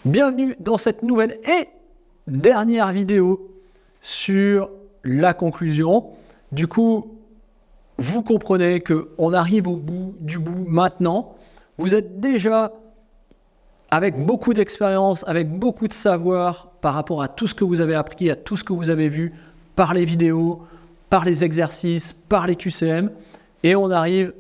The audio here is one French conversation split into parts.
Bienvenue dans cette nouvelle et dernière vidéo sur la conclusion. Du coup, vous comprenez qu'on arrive au bout du bout maintenant. Vous êtes déjà avec beaucoup d'expérience, avec beaucoup de savoir par rapport à tout ce que vous avez appris, à tout ce que vous avez vu par les vidéos, par les exercices, par les QCM. Et on arrive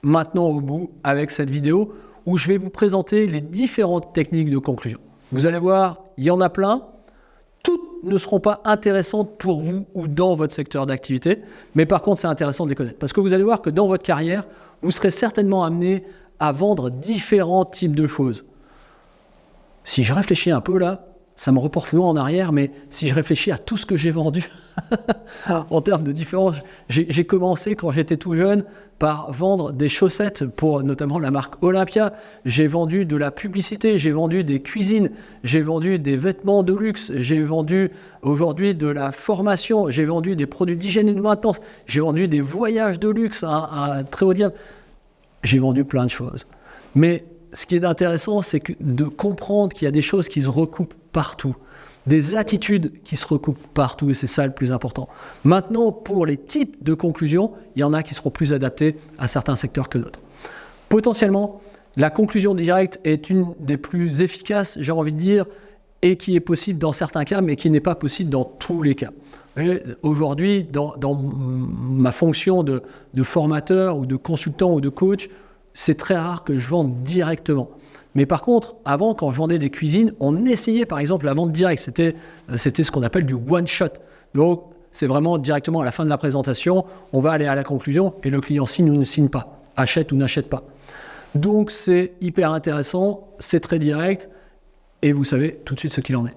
maintenant au bout avec cette vidéo où je vais vous présenter les différentes techniques de conclusion. Vous allez voir, il y en a plein. Toutes ne seront pas intéressantes pour vous ou dans votre secteur d'activité, mais par contre, c'est intéressant de les connaître. Parce que vous allez voir que dans votre carrière, vous serez certainement amené à vendre différents types de choses. Si je réfléchis un peu là, ça me reporte loin en arrière, mais si je réfléchis à tout ce que j'ai vendu en termes de différence, j'ai commencé quand j'étais tout jeune par vendre des chaussettes pour notamment la marque Olympia. J'ai vendu de la publicité, j'ai vendu des cuisines, j'ai vendu des vêtements de luxe, j'ai vendu aujourd'hui de la formation, j'ai vendu des produits d'hygiène et de maintenance, j'ai vendu des voyages de luxe à très haut de gamme. J'ai vendu plein de choses. Mais ce qui est intéressant, c'est de comprendre qu'il y a des choses qui se recoupent partout, des attitudes qui se recoupent partout, et c'est ça le plus important. Maintenant, pour les types de conclusions, il y en a qui seront plus adaptés à certains secteurs que d'autres. Potentiellement, la conclusion directe est une des plus efficaces, j'ai envie de dire, et qui est possible dans certains cas, mais qui n'est pas possible dans tous les cas. Aujourd'hui, dans ma fonction de formateur ou de consultant ou de coach, c'est très rare que je vende directement. Mais par contre, avant, quand je vendais des cuisines, on essayait par exemple la vente directe. C'était ce qu'on appelle du one-shot. Donc, c'est vraiment directement à la fin de la présentation, on va aller à la conclusion et le client signe ou ne signe pas, achète ou n'achète pas. Donc, c'est hyper intéressant, c'est très direct et vous savez tout de suite ce qu'il en est.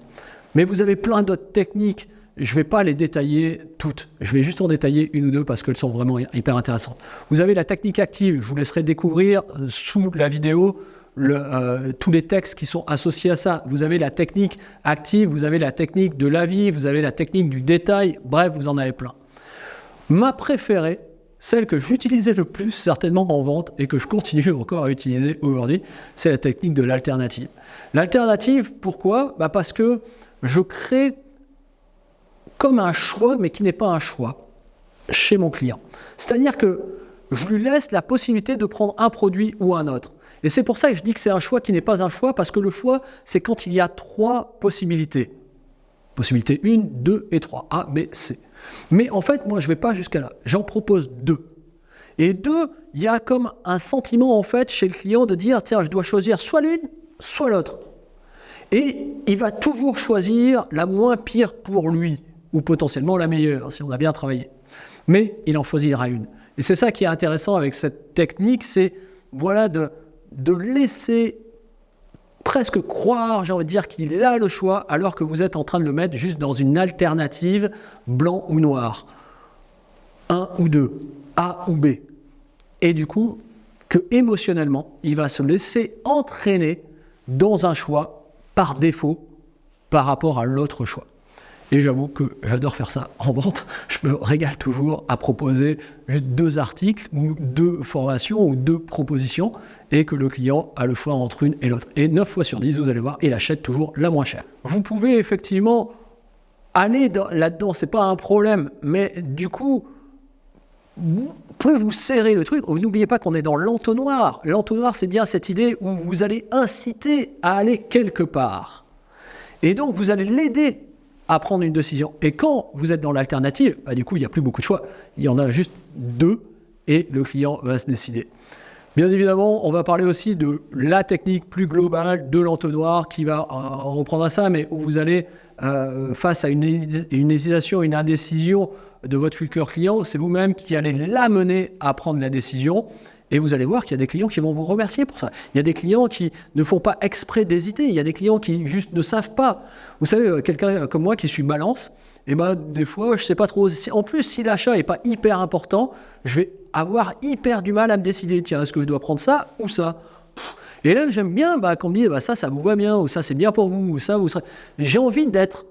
Mais vous avez plein d'autres techniques. Je ne vais pas les détailler toutes. Je vais juste en détailler une ou deux parce qu'elles sont vraiment hyper intéressantes. Vous avez la technique active. Je vous laisserai découvrir sous la vidéo tous les textes qui sont associés à ça. Vous avez la technique active, vous avez la technique de l'avis, vous avez la technique du détail. Bref, vous en avez plein. Ma préférée, celle que j'utilisais le plus certainement en vente et que je continue encore à utiliser aujourd'hui, c'est la technique de l'alternative. L'alternative, pourquoi ? Parce que je crée comme un choix, mais qui n'est pas un choix chez mon client. C'est-à-dire que je lui laisse la possibilité de prendre un produit ou un autre. Et c'est pour ça que je dis que c'est un choix qui n'est pas un choix, parce que le choix, c'est quand il y a trois possibilités. Possibilité 1, 2 et 3, A, B, C. Mais en fait, moi, je ne vais pas jusqu'à là. J'en propose 2. Et 2, il y a comme un sentiment, en fait, chez le client de dire, tiens, je dois choisir soit l'une, soit l'autre. Et il va toujours choisir la moins pire pour lui, ou potentiellement la meilleure, si on a bien travaillé. Mais il en choisira une. Et c'est ça qui est intéressant avec cette technique, c'est voilà, de laisser presque croire, j'ai envie de dire, qu'il a le choix, alors que vous êtes en train de le mettre juste dans une alternative blanc ou noir. 1 ou 2, A ou B. Et du coup, que émotionnellement, il va se laisser entraîner dans un choix par défaut par rapport à l'autre choix. Et j'avoue que j'adore faire ça en vente. Je me régale toujours à proposer juste 2 articles ou 2 formations ou 2 propositions et que le client a le choix entre une et l'autre. Et 9 fois sur 10, vous allez voir, il achète toujours la moins chère. Vous pouvez effectivement aller là-dedans, c'est pas un problème, mais du coup, plus vous serrez le truc, n'oubliez pas qu'on est dans l'entonnoir. L'entonnoir, c'est bien cette idée où vous allez inciter à aller quelque part. Et donc, vous allez l'aider à prendre une décision. Et quand vous êtes dans l'alternative, du coup, il n'y a plus beaucoup de choix. Il y en a juste 2 et le client va se décider. Bien évidemment, on va parler aussi de la technique plus globale de l'entonnoir qui va reprendre à ça, mais où vous allez, face à une hésitation, une indécision de votre futur client, c'est vous-même qui allez l'amener à prendre la décision. Et vous allez voir qu'il y a des clients qui vont vous remercier pour ça. Il y a des clients qui ne font pas exprès d'hésiter. Il y a des clients qui juste ne savent pas. Vous savez, quelqu'un comme moi qui suis balance, des fois, je ne sais pas trop. En plus, si l'achat n'est pas hyper important, je vais avoir hyper du mal à me décider. Tiens, est-ce que je dois prendre ça ou ça ? Et là, j'aime bien qu'on me dise ça vous va bien, ou ça, c'est bien pour vous, ou ça, vous serez... J'ai envie d'être...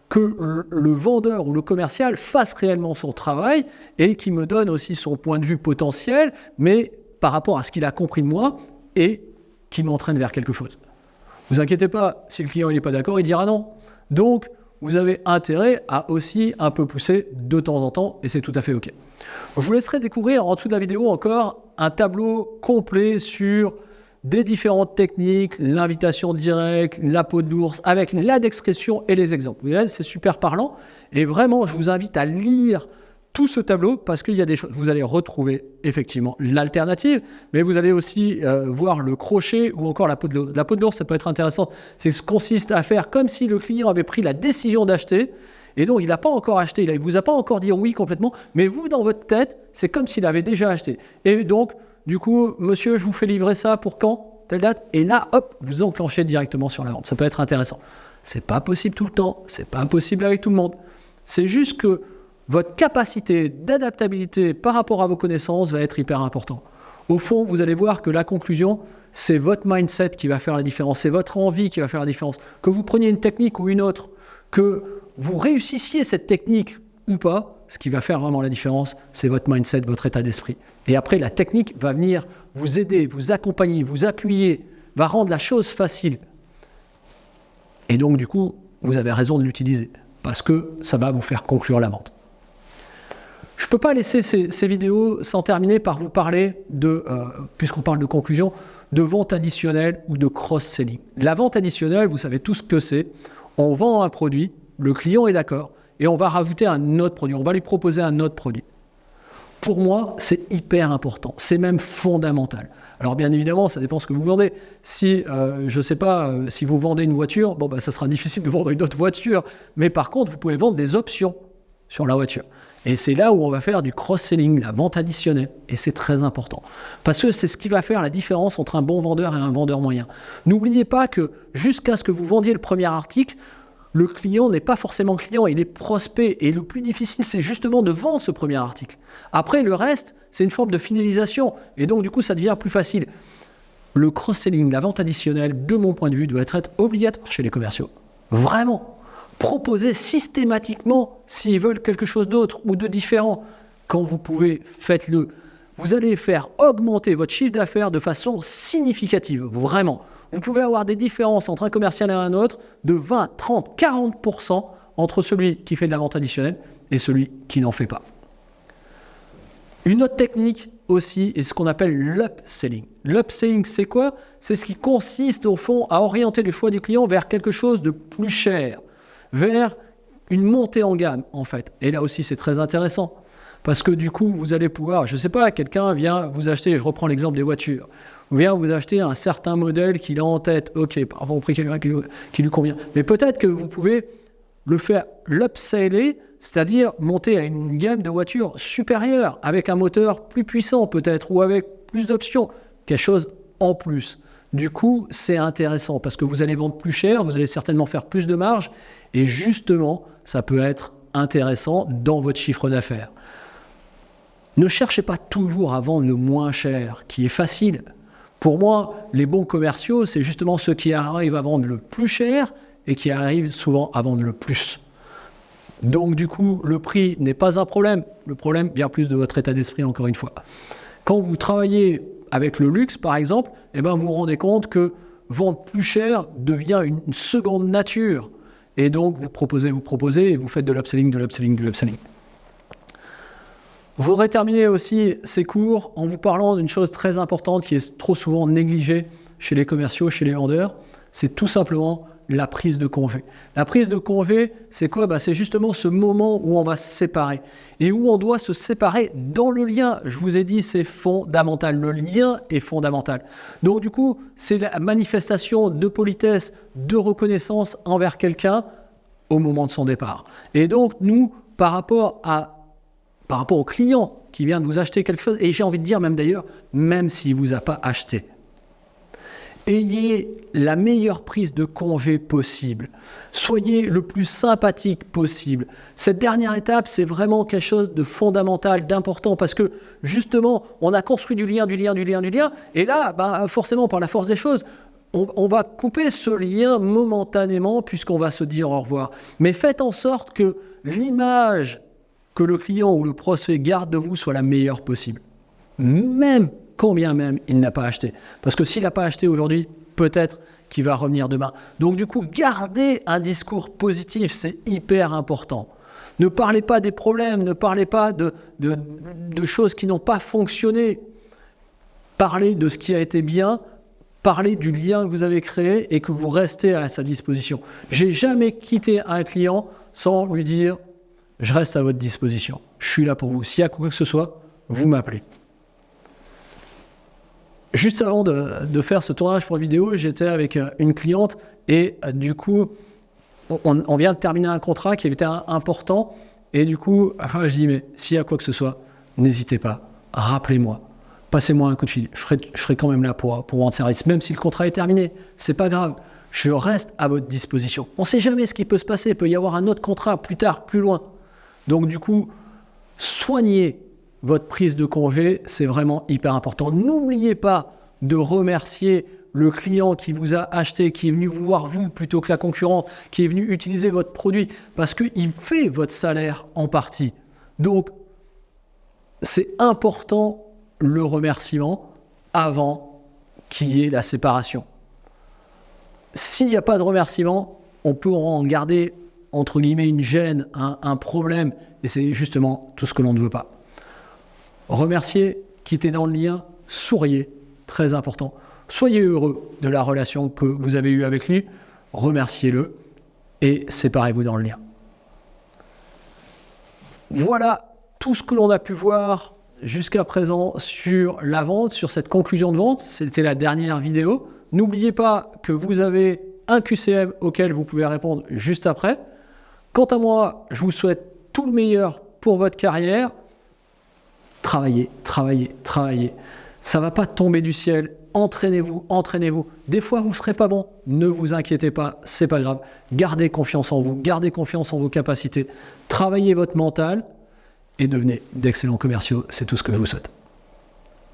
que le vendeur ou le commercial fasse réellement son travail et qui me donne aussi son point de vue potentiel, mais par rapport à ce qu'il a compris de moi et qui m'entraîne vers quelque chose. Vous inquiétez pas, si le client n'est pas d'accord, il dira non. Donc, vous avez intérêt à aussi un peu pousser de temps en temps, et c'est tout à fait OK. Je vous laisserai découvrir en dessous de la vidéo encore un tableau complet sur des différentes techniques, l'invitation directe, la peau de l'ours, avec la description et les exemples. Vous voyez, c'est super parlant. Et vraiment, je vous invite à lire tout ce tableau parce qu'il y a des choses. Vous allez retrouver effectivement l'alternative, mais vous allez aussi voir le crochet ou encore la peau de l'ours. La peau de l'ours, ça peut être intéressant. C'est ce qui consiste à faire comme si le client avait pris la décision d'acheter. Et donc, il n'a pas encore acheté, il ne vous a pas encore dit oui complètement, mais vous, dans votre tête, c'est comme s'il avait déjà acheté. Et donc, du coup, monsieur, je vous fais livrer ça pour quand? Telle date? Et là, hop, vous enclenchez directement sur la vente. Ça peut être intéressant. C'est pas possible tout le temps, c'est pas possible avec tout le monde. C'est juste que votre capacité d'adaptabilité par rapport à vos connaissances va être hyper important. Au fond, vous allez voir que la conclusion, c'est votre mindset qui va faire la différence, c'est votre envie qui va faire la différence. Que vous preniez une technique ou une autre, que vous réussissiez cette technique ou pas, ce qui va faire vraiment la différence, c'est votre mindset, votre état d'esprit. Et après, la technique va venir vous aider, vous accompagner, vous appuyer, va rendre la chose facile. Et donc, du coup, vous avez raison de l'utiliser parce que ça va vous faire conclure la vente. Je ne peux pas laisser ces vidéos sans terminer par vous parler de, puisqu'on parle de conclusion, de vente additionnelle ou de cross-selling. La vente additionnelle, vous savez tout ce que c'est. On vend un produit, le client est d'accord, et on va rajouter un autre produit, on va lui proposer un autre produit. Pour moi, c'est hyper important, c'est même fondamental. Alors bien évidemment, ça dépend de ce que vous vendez. Si, je ne sais pas, si vous vendez une voiture, bon, ça sera difficile de vendre une autre voiture, mais par contre, vous pouvez vendre des options sur la voiture. Et c'est là où on va faire du cross-selling, la vente additionnelle, et c'est très important. Parce que c'est ce qui va faire la différence entre un bon vendeur et un vendeur moyen. N'oubliez pas que jusqu'à ce que vous vendiez le premier article, le client n'est pas forcément client, il est prospect. Et le plus difficile, c'est justement de vendre ce premier article. Après, le reste, c'est une forme de finalisation. Et donc, du coup, ça devient plus facile. Le cross-selling, la vente additionnelle, de mon point de vue, doit être obligatoire chez les commerciaux. Vraiment. Proposer systématiquement s'ils veulent quelque chose d'autre ou de différent. Quand vous pouvez, faites-le. Vous allez faire augmenter votre chiffre d'affaires de façon significative. Vraiment. Vous pouvez avoir des différences entre un commercial et un autre de 20, 30, 40% entre celui qui fait de la vente additionnelle et celui qui n'en fait pas. Une autre technique aussi est ce qu'on appelle l'upselling. L'upselling, c'est quoi? C'est ce qui consiste au fond à orienter le choix du client vers quelque chose de plus cher, vers une montée en gamme en fait. Et là aussi, c'est très intéressant. Parce que du coup, vous allez pouvoir, je ne sais pas, quelqu'un vient vous acheter, je reprends l'exemple des voitures, vient vous acheter un certain modèle qu'il a en tête, ok, par rapport au prix qui lui convient. Mais peut-être que vous pouvez le faire l'upseller, c'est-à-dire monter à une gamme de voitures supérieure, avec un moteur plus puissant peut-être, ou avec plus d'options, quelque chose en plus. Du coup, c'est intéressant parce que vous allez vendre plus cher, vous allez certainement faire plus de marge, et justement, ça peut être intéressant dans votre chiffre d'affaires. Ne cherchez pas toujours à vendre le moins cher, qui est facile. Pour moi, les bons commerciaux, c'est justement ceux qui arrivent à vendre le plus cher et qui arrivent souvent à vendre le plus. Donc du coup, le prix n'est pas un problème. Le problème vient plus de votre état d'esprit, encore une fois. Quand vous travaillez avec le luxe, par exemple, vous vous rendez compte que vendre plus cher devient une seconde nature. Et donc, vous proposez, et vous faites de l'upselling, de l'upselling, de l'upselling. Je voudrais terminer aussi ces cours en vous parlant d'une chose très importante qui est trop souvent négligée chez les commerciaux, chez les vendeurs. C'est tout simplement la prise de congé. La prise de congé, c'est quoi? C'est justement ce moment où on va se séparer et où on doit se séparer dans le lien. Je vous ai dit, c'est fondamental. Le lien est fondamental. Donc du coup, c'est la manifestation de politesse, de reconnaissance envers quelqu'un au moment de son départ. Et donc, nous, par rapport au client qui vient de vous acheter quelque chose, et j'ai envie de dire même d'ailleurs, même s'il ne vous a pas acheté, ayez la meilleure prise de congé possible. Soyez le plus sympathique possible. Cette dernière étape, c'est vraiment quelque chose de fondamental, d'important, parce que justement, on a construit du lien, et là, forcément, par la force des choses, on va couper ce lien momentanément, puisqu'on va se dire au revoir. Mais faites en sorte que l'image que le client ou le prospect garde de vous soit la meilleure possible. Même, quand bien même, il n'a pas acheté. Parce que s'il n'a pas acheté aujourd'hui, peut-être qui va revenir demain. Donc du coup, gardez un discours positif, c'est hyper important. Ne parlez pas des problèmes, ne parlez pas de choses qui n'ont pas fonctionné. Parlez de ce qui a été bien, parlez du lien que vous avez créé et que vous restez à sa disposition. J'ai jamais quitté un client sans lui dire « je reste à votre disposition, je suis là pour vous, s'il y a quoi que ce soit, vous m'appelez ». Juste avant de faire ce tournage pour vidéo, j'étais avec une cliente et du coup, on vient de terminer un contrat qui était important et du coup, je dis mais s'il y a quoi que ce soit, n'hésitez pas, rappelez-moi, passez-moi un coup de fil, je serai quand même là pour rendre service, même si le contrat est terminé, c'est pas grave, je reste à votre disposition. On ne sait jamais ce qui peut se passer, il peut y avoir un autre contrat plus tard, plus loin. Donc du coup, soignez votre prise de congé, c'est vraiment hyper important. N'oubliez pas de remercier le client qui vous a acheté, qui est venu vous voir vous plutôt que la concurrente, qui est venu utiliser votre produit parce qu'il fait votre salaire en partie. Donc, c'est important le remerciement avant qu'il y ait la séparation. S'il n'y a pas de remerciement, on peut en garder entre guillemets une gêne, un problème, et c'est justement tout ce que l'on ne veut pas. Remerciez, quittez dans le lien, souriez, très important. Soyez heureux de la relation que vous avez eue avec lui, remerciez-le et séparez-vous dans le lien. Voilà tout ce que l'on a pu voir jusqu'à présent sur la vente, sur cette conclusion de vente. C'était la dernière vidéo. N'oubliez pas que vous avez un QCM auquel vous pouvez répondre juste après. Quant à moi, je vous souhaite tout le meilleur pour votre carrière. Travaillez, travaillez, travaillez. Ça ne va pas tomber du ciel. Entraînez-vous, entraînez-vous. Des fois, vous ne serez pas bon. Ne vous inquiétez pas, c'est pas grave. Gardez confiance en vous, gardez confiance en vos capacités. Travaillez votre mental et devenez d'excellents commerciaux. C'est tout ce que je vous souhaite.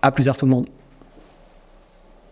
À plus tard tout le monde.